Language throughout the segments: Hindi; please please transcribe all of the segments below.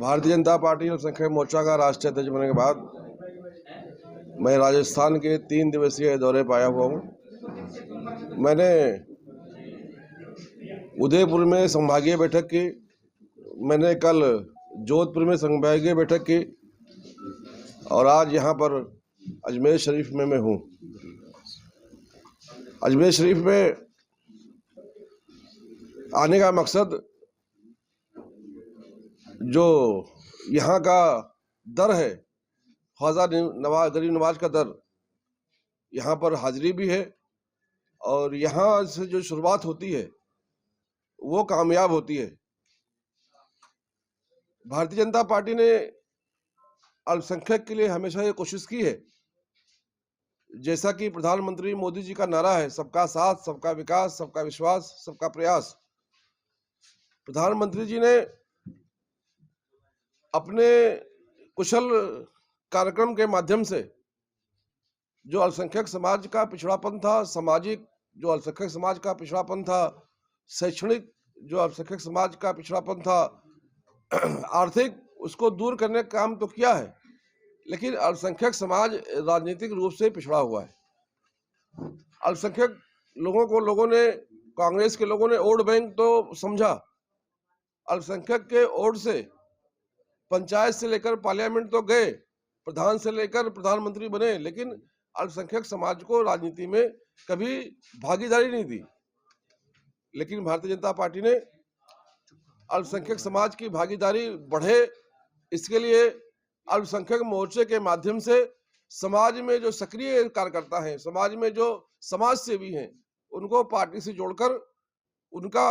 भारतीय जनता पार्टी अल्पसंख्यक मोर्चा का राष्ट्रीय अध्यक्ष बनने के बाद मैं राजस्थान के 3 दिवसीय दौरे पर आया हुआ हूँ। मैंने उदयपुर में संभागीय बैठक की, मैंने कल जोधपुर में संभागीय बैठक की और आज यहाँ पर अजमेर शरीफ में मैं हूँ। अजमेर शरीफ में आने का मकसद जो यहाँ का दर है, ख्वाजा गरीब नवाज का दर, यहाँ पर हाजिरी भी है और यहाँ से जो शुरुआत होती है वो कामयाब होती है। भारतीय जनता पार्टी ने अल्पसंख्यक के लिए हमेशा ये कोशिश की है, जैसा कि प्रधानमंत्री मोदी जी का नारा है, सबका साथ, सबका विकास, सबका विश्वास, सबका प्रयास। प्रधानमंत्री जी ने अपने कुशल कार्यक्रम के माध्यम से जो अल्पसंख्यक समाज का पिछड़ापन था, सामाजिक जो अल्पसंख्यक समाज का पिछड़ापन था, शैक्षणिक जो अल्पसंख्यक समाज का पिछड़ापन था, आर्थिक, उसको दूर करने का काम तो किया है, लेकिन अल्पसंख्यक समाज राजनीतिक रूप से पिछड़ा हुआ है। अल्पसंख्यक लोगों ने, कांग्रेस के लोगों ने वोट बैंक तो समझा, अल्पसंख्यक के वोट से पंचायत से लेकर पार्लियामेंट तो गए, प्रधान से लेकर प्रधानमंत्री बने, लेकिन अल्पसंख्यक समाज को राजनीति में कभी भागीदारी नहीं दी। लेकिन भारतीय जनता पार्टी ने अल्पसंख्यक समाज की भागीदारी बढ़े, इसके लिए अल्पसंख्यक मोर्चे के माध्यम से समाज में जो सक्रिय कार्यकर्ता हैं, समाज में जो समाज सेवी हैं, उनको पार्टी से जोड़कर उनका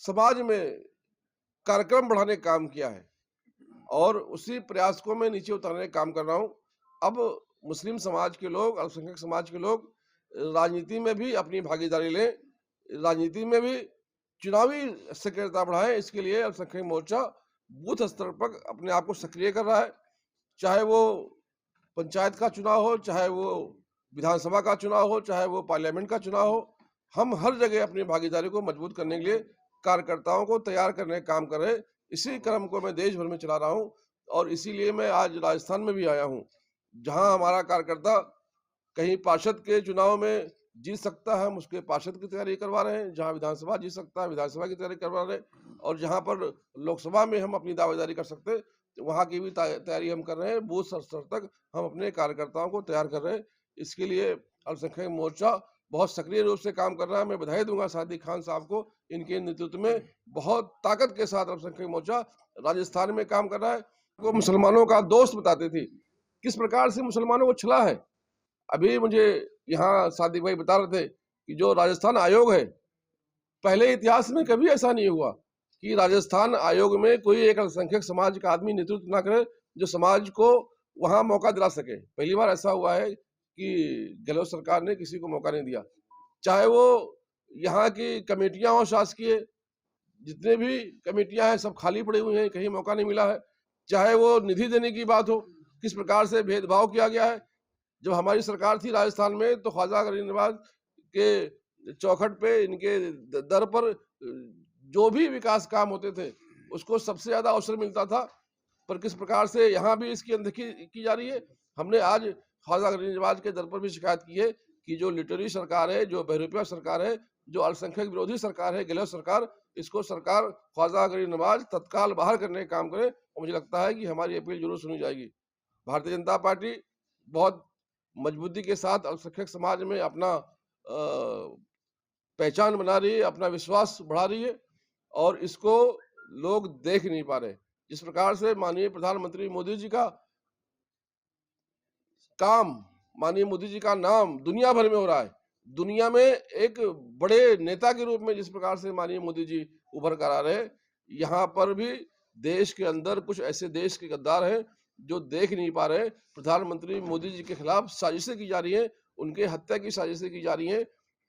समाज में कार्यक्रम बढ़ाने का काम किया है और उसी प्रयास को मैं नीचे उतारने का काम कर रहा हूं। अब मुस्लिम समाज के लोग, अल्पसंख्यक समाज के लोग राजनीति में भी अपनी भागीदारी लें, राजनीति में भी चुनावी सक्रियता बढ़ाएं। इसके लिए अल्पसंख्यक मोर्चा बूथ स्तर पर अपने आप को सक्रिय कर रहा है, चाहे वो पंचायत का चुनाव हो, चाहे वो विधानसभा का चुनाव हो, चाहे वो पार्लियामेंट का चुनाव हो। हम हर जगह अपनी भागीदारी को मजबूत करने के लिए कार्यकर्ताओं को तैयार करने का काम कर रहे हैं। इसी क्रम को मैं देश भर में चला रहा हूं और इसीलिए मैं आज राजस्थान में भी आया हूं, जहां हमारा कार्यकर्ता कहीं पार्षद के चुनाव में जीत सकता है, हम उसके पार्षद की तैयारी करवा रहे हैं, जहां विधानसभा जीत सकता है, विधानसभा की तैयारी करवा रहे हैं, और जहां पर लोकसभा में हम अपनी दावेदारी कर सकते हैं, तो वहां की भी तैयारी हम कर रहे हैं। बूथ स्तर तक हम अपने कार्यकर्ताओं को तैयार कर रहे हैं। इसके लिए अल्पसंख्यक मोर्चा बहुत सक्रिय रूप से काम कर रहा है। मैं बधाई दूंगा सादिक खान साहब को, इनके नेतृत्व में बहुत ताकत के साथ अल्पसंख्यक मोर्चा राजस्थान में काम कर रहा है। वो मुसलमानों का दोस्त बताते थे, किस प्रकार से मुसलमानों को छला है। अभी मुझे यहाँ सादिक भाई बता रहे थे कि जो राजस्थान आयोग है, पहले इतिहास में कभी ऐसा नहीं हुआ कि राजस्थान आयोग में कोई एक अल्पसंख्यक समाज का आदमी नेतृत्व ना करे जो समाज को वहां मौका दिला सके। पहली बार ऐसा हुआ है कि गहलोत सरकार ने किसी को मौका नहीं दिया, चाहे वो यहाँ की कमेटियां हो, शासकीय जितने भी कमेटियां हैं सब खाली पड़ी हुई हैं, कहीं मौका नहीं मिला है। चाहे वो निधि देने की बात हो, किस प्रकार से भेदभाव किया गया है। जब हमारी सरकार थी राजस्थान में, तो ख्वाजा गरीब नवाज के चौखट पे, इनके दर पर जो भी विकास काम होते थे उसको सबसे ज्यादा अवसर मिलता था, पर किस प्रकार से यहाँ भी इसकी अनदेखी की जा रही है। हमने आज ख्वाजा गरीब नवाज के दर पर भी शिकायत की है कि जो लिटरेरी सरकार है, जो बहरूपिया सरकार है, जो अल्पसंख्यक विरोधी सरकार है, गहलोत सरकार, इसको सरकार ख्वाजा गरीब नवाज तत्काल बाहर करने का काम करे, और मुझे लगता है कि हमारी अपील जरूर सुनी जाएगी। भारतीय जनता पार्टी बहुत मजबूती के साथ अल्पसंख्यक समाज में अपना पहचान बना रही है, अपना विश्वास बढ़ा रही है, और इसको लोग देख नहीं पा रहे। जिस प्रकार से माननीय प्रधानमंत्री मोदी जी का काम, माननीय मोदी जी का नाम दुनिया भर में हो रहा है, दुनिया में एक बड़े नेता के रूप में जिस प्रकार से माननीय मोदी जी उभर कर आ रहे हैं, यहाँ पर भी देश के अंदर कुछ ऐसे देश के गद्दार हैं जो देख नहीं पा रहे। प्रधानमंत्री मोदी जी के खिलाफ साजिशें की जा रही हैं, उनके हत्या की साजिशें की जा रही हैं।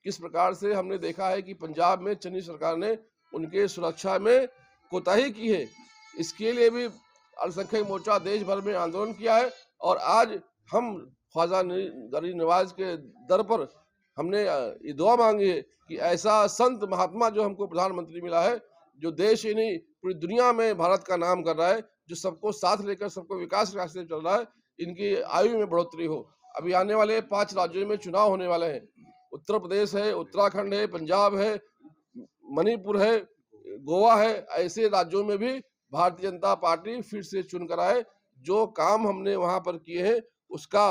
किस प्रकार से हमने देखा है कि पंजाब में चन्नी सरकार ने उनके सुरक्षा में कोताही की है, इसके लिए भी अल्पसंख्यक मोर्चा देश भर में आंदोलन किया है, और आज हम ख्वाजा गरीब नवाज के दर पर हमने ये दुआ मांगी है कि ऐसा संत महात्मा जो हमको प्रधानमंत्री मिला है, जो देश ही नहीं पूरी दुनिया में भारत का नाम कर रहा है, जो सबको साथ लेकर सबको विकास के रास्ते चल रहा है, इनकी आयु में बढ़ोतरी हो। अभी आने वाले 5 राज्यों में चुनाव होने वाले हैं। उत्तर प्रदेश है, उत्तराखंड है, पंजाब है, मणिपुर है, गोवा है। ऐसे राज्यों में भी भारतीय जनता पार्टी फिर से चुन कर आए। जो काम हमने वहां पर किए हैं उसका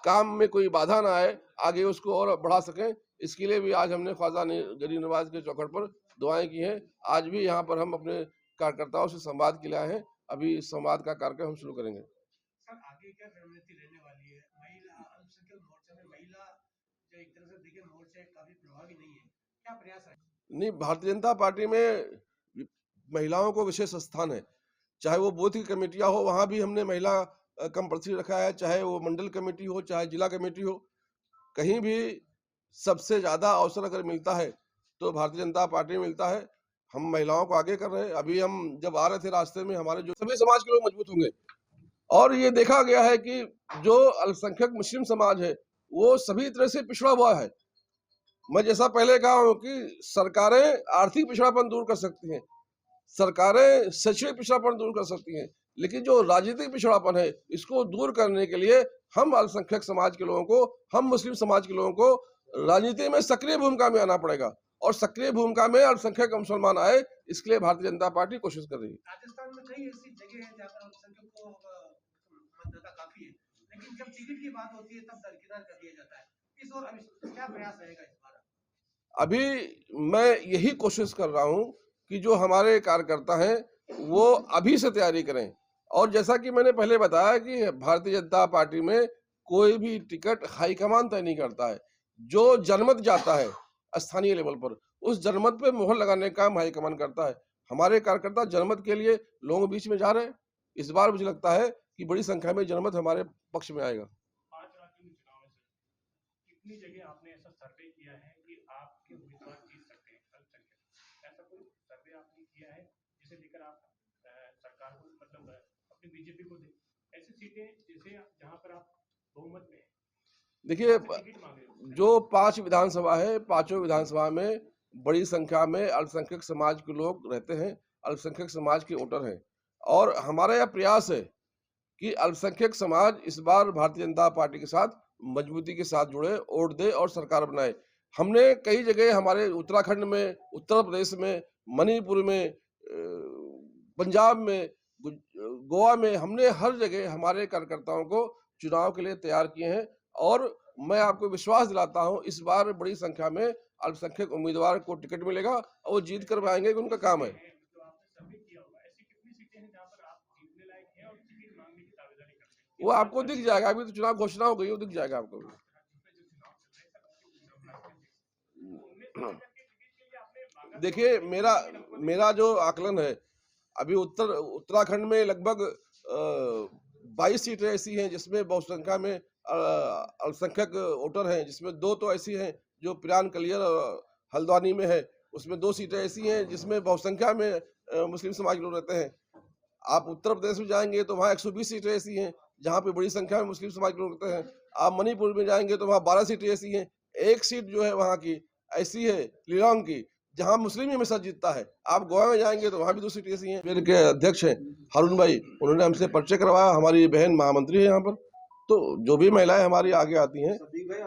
काम में कोई बाधा ना आए, आगे उसको और बढ़ा सकें, इसके लिए भी आज हमने ख्वाजा गरीब नवाज के चौखट पर दुआएं की हैं। आज भी यहाँ पर हम अपने कार्यकर्ताओं से संवाद के लिए आए हैं। अभी संवाद का कार्यक्रम हम शुरू करेंगे। सर, आगे क्या रणनीति रहने वाली है? महिला अल्पसंख्यक मोर्चा में महिला जो एक तरह से देखिए मोर्चा काफी प्रभावी नहीं है, क्या प्रयास है? नहीं, भारतीय जनता पार्टी में महिलाओं को विशेष स्थान है। चाहे वो बूथ की कमेटियां हो, वहां भी हमने महिला कंपल्सरी रखा है, चाहे वो मंडल कमेटी हो, चाहे जिला कमेटी हो, कहीं भी सबसे ज्यादा अवसर अगर मिलता है तो भारतीय जनता पार्टी में मिलता है। हम महिलाओं को आगे कर रहे हैं। अभी हम जब आ रहे थे रास्ते में हमारे जो सभी समाज के लोग मजबूत होंगे, और ये देखा गया है कि जो अल्पसंख्यक मुस्लिम समाज है वो सभी तरह से पिछड़ा हुआ है। मैं जैसा पहले कहा हूं कि सरकारें आर्थिक पिछड़ापन दूर कर सकती हैं, सरकारें शैक्षणिक पिछड़ापन दूर कर सकती हैं, लेकिन जो राजनीतिक पिछड़ापन है इसको दूर करने के लिए हम अल्पसंख्यक समाज के लोगों को, हम मुस्लिम समाज के लोगों को राजनीति में सक्रिय भूमिका में आना पड़ेगा, और सक्रिय भूमिका में अल्पसंख्यक मुसलमान आए, इसके लिए भारतीय जनता पार्टी कोशिश कर रही है। राजस्थान में कई ऐसी जगह है जहाँ पर अल्पसंख्यक को मतदाता काफी है, लेकिन जब टिकट की बात होती है तब दरकिनार कर दिया जाता है। इस और क्या प्रयास रहेगा इस बार? अभी मैं यही कोशिश कर रहा हूं कि जो हमारे कार्यकर्ता हैं वो अभी से तैयारी करें। और जैसा कि मैंने पहले बताया कि भारतीय जनता पार्टी में कोई भी टिकट हाईकमान तय नहीं करता है। जो जनमत जाता है स्थानीय लेवल पर, उस जनमत पे मोहर लगाने का काम हाईकमान करता है। हमारे कार्यकर्ता जनमत के लिए लोगों के बीच में जा रहे हैं। इस बार मुझे लगता है कि बड़ी संख्या में जनमत हमारे पक्ष में आएगा। 5 राज्यों में चुनाव है सर, कितनी जगह आपने ऐसा सर्वे किया है कि आपके उम्मीदवार जीत सकते हैं अल्पसंख्यक? ऐसा कोई सर्वे आपने किया है जिसे लेकर आप सरकार को मतलब अपनी बीजेपी को दे ऐसी सीटें जैसे जहां पर आप बहुमत में हैं? देखिए, टिकट मांग रहे हो जो 5 विधानसभा है, पांचों विधानसभा में बड़ी संख्या में अल्पसंख्यक समाज के लोग रहते हैं, अल्पसंख्यक समाज के वोटर हैं। और हमारा यह प्रयास है कि अल्पसंख्यक समाज इस बार भारतीय जनता पार्टी के साथ मजबूती के साथ जुड़े, वोट दे और सरकार बनाए। हमने कई जगह हमारे उत्तराखंड में, उत्तर प्रदेश में, मणिपुर में, पंजाब में, गोवा में, हमने हर जगह हमारे कार्यकर्ताओं को चुनाव के लिए तैयार किए हैं। और मैं आपको विश्वास दिलाता हूं इस बार बड़ी संख्या में अल्पसंख्यक उम्मीदवार को टिकट मिलेगा और वो जीत कर आएंगे, उनका काम है। जो आपने सर्वे किया होगा, ऐसी कितनी सीटें हैं जहां पर आप जीतने लायक हैं और टिकट मांगने की दावेदारी करते हैं? वो आपको दिख जाएगा, अभी तो चुनाव घोषणा हो गई, वो दिख जाएगा आपको। जो चुनाव चल रहे हैं सर, उनमें से टिकट के लिए आपने मांगा? देखिए, मेरा जो आकलन है, अभी उत्तराखंड में लगभग 22 सीटें ऐसी हैं जिसमें बहुसंख्या में अल्पसंख्यक वोटर हैं, जिसमें 2 तो ऐसी हैं जो पिरान कलियर हल्द्वानी में है, उसमें 2 सीटें ऐसी हैं जिसमें बहुसंख्या में मुस्लिम समाज के लोग रहते हैं। आप उत्तर प्रदेश में जाएंगे तो वहाँ 120 सीटें ऐसी हैं जहाँ पे बड़ी संख्या में मुस्लिम समाज के लोग रहते हैं। आप मणिपुर में जाएंगे तो वहाँ 12 सीटें ऐसी हैं। एक सीट जो है वहाँ की ऐसी है लिलोंग की, जहाँ मुस्लिम ही हमेशा जीतता है। आप गोवा में जाएंगे तो वहाँ भी 2 सीटें ऐसी हैं। मेरे के अध्यक्ष हैं हारून भाई, उन्होंने हमसे परिचय करवाया, हमारी बहन महामंत्री है यहाँ पर। तो जो भी महिलाएं हमारी आगे आती हैं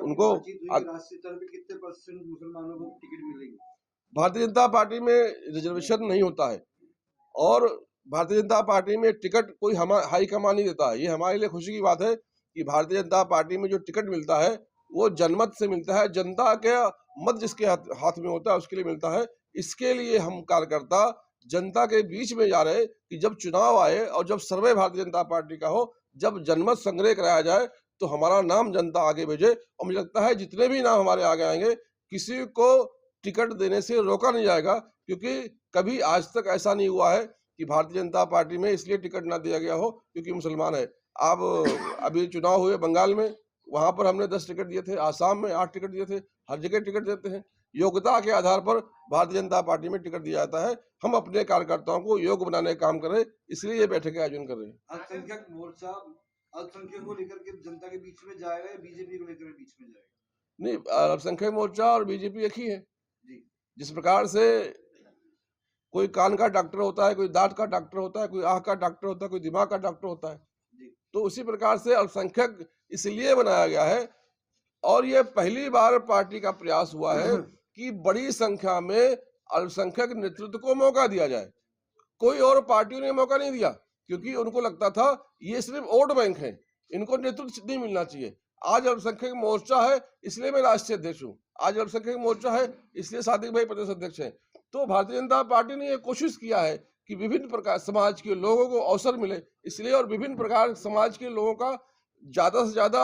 उनको राष्ट्रीय स्तर पे कितने % मुसलमानों को टिकट मिलेगी? भारतीय जनता पार्टी में रिजर्वेशन नहीं होता है, और भारतीय जनता पार्टी में टिकट कोई हाई कमान नहीं देता है। ये हमारे लिए खुशी की बात है कि भारतीय जनता पार्टी में जो टिकट मिलता है वो जनमत से मिलता है, जनता के मत जिसके हाथ में होता है उसके लिए मिलता है। इसके लिए हम कार्यकर्ता जनता के बीच में जा रहे कि जब चुनाव आए और जब सर्वे भारतीय जनता पार्टी का हो, जब जनमत संग्रह कराया जाए तो हमारा नाम जनता आगे भेजे। और मुझे लगता है जितने भी नाम हमारे आगे आएंगे किसी को टिकट देने से रोका नहीं जाएगा, क्योंकि कभी आज तक ऐसा नहीं हुआ है कि भारतीय जनता पार्टी में इसलिए टिकट ना दिया गया हो क्योंकि मुसलमान है। आप अभी चुनाव हुए बंगाल में, वहां पर हमने 10 टिकट दिए थे, आसाम में 8 टिकट दिए थे। हर जगह टिकट देते हैं, योग्यता के आधार पर भारतीय जनता पार्टी में टिकट दिया जाता है। हम अपने कार्यकर्ताओं को योग्य बनाने का काम कर रहे हैं, इसलिए ये बैठक का आयोजन कर रहे हैं। अल्पसंख्यक मोर्चा अल्पसंख्यक को लेकर के जनता के बीच में जाएगा या बीजेपी को लेकर बीच में जाएगा? नहीं, अल्पसंख्यक मोर्चा और बीजेपी एक ही है। जी। जिस प्रकार से कोई कान का डॉक्टर होता है, कोई दांत का डॉक्टर होता है, कोई आँख का डॉक्टर होता है, कोई दिमाग का डॉक्टर होता है। तो उसी प्रकार से अल्पसंख्यक इसलिए बनाया गया है और ये पहली बार पार्टी का प्रयास हुआ है कि बड़ी संख्या में अल्पसंख्यक नेतृत्व को मौका दिया जाए। कोई और पार्टियों ने मौका नहीं दिया क्योंकि उनको लगता था ये सिर्फ वोट बैंक है, इनको नेतृत्व नहीं मिलना चाहिए। आज अल्पसंख्यक मोर्चा है इसलिए मैं राष्ट्रीय अध्यक्ष हूँ, आज अल्पसंख्यक मोर्चा है इसलिए सादिक भाई प्रदेश अध्यक्ष हैं। तो भारतीय जनता पार्टी ने ये कोशिश किया है कि विभिन्न प्रकार समाज के लोगों को अवसर मिले, इसलिए और विभिन्न प्रकार समाज के लोगों का ज्यादा से ज्यादा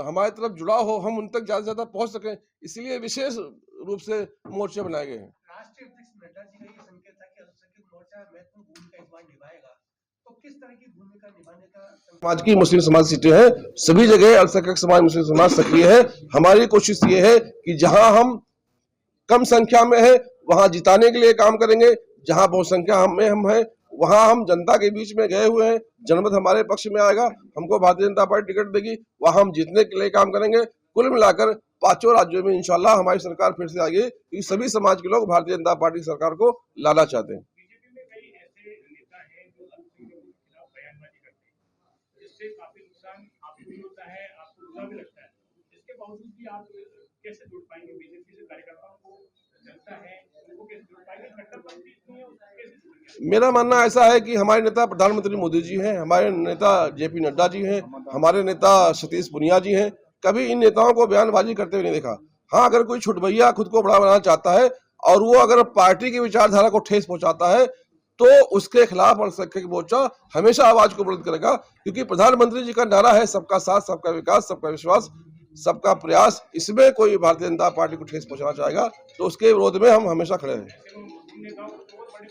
हमारी तरफ जुड़ाव हो, हम उन तक ज्यादा से ज्यादा पहुंच सकें, इसलिए विशेष रूप से मोर्चे बनाए गए हैं। राष्ट्रीय अध्यक्ष नड्डा जी का ये संकेत था कि अल्पसंख्यक मोर्चा महत्वपूर्ण भूमिका इस बार निभाएगा, तो किस तरह की भूमिका निभाने का समाज की मुस्लिम समाज सीटें हैं, सभी जगह अल्पसंख्यक समाज मुस्लिम समाज सक्रिय है। हमारी कोशिश ये है कि जहां हम कम संख्या में है वहां जिताने के लिए काम करेंगे, जहां बहुत संख्या में हम हैं वहां हम जनता के बीच में गए हुए हैं, जनमत हमारे पक्ष में आएगा, हमको भारतीय जनता पार्टी टिकट देगी, वहां हम जीतने के लिए काम करेंगे। कुल मिलाकर 5 राज्यों में इंशाल्लाह हमारी सरकार फिर से आएगी क्योंकि सभी समाज के लोग भारतीय जनता पार्टी सरकार को लाना चाहते हैं। बीजेपी में कई ऐसे नेता हैं जो अल्पसंख्यकों के खिलाफ बयानबाजी करते हैं, जिससे काफी नुकसान आपको भी होता है, आपको बुरा भी लगता है। इसके बावजूद भी आप कैसे जुड़ पाएंगे बीजेपी से? कार्यकर्ताओं को जनता है उनको कैसे जुड़ पाएंगे? कट्टरपंथी इतनी है उसको कैसे जुड़ेंगे? मेरा मानना ऐसा है कि हमारे नेता प्रधानमंत्री मोदी जी हैं, हमारे नेता जेपी नड्डा जी हैं, हमारे नेता सतीश पुनिया जी हैं। कभी इन नेताओं को बयानबाजी करते हुए नहीं देखा। हाँ, अगर कोई छुटभैया खुद को बड़ा बनाना चाहता है और वो अगर पार्टी की विचारधारा को ठेस पहुंचाता है तो उसके खिलाफ अल्पसंख्यक मोर्चा हमेशा आवाज को बुलंद करेगा, क्योंकि प्रधानमंत्री जी का नारा है सबका साथ, सबका विकास, सबका विश्वास, सबका प्रयास। इसमें कोई भारतीय जनता पार्टी को ठेस पहुंचाना चाहेगा तो उसके विरोध में हम हमेशा खड़े रहेंगे। ऐसे में मुस्लिम नेताओं को बहुत बड़ी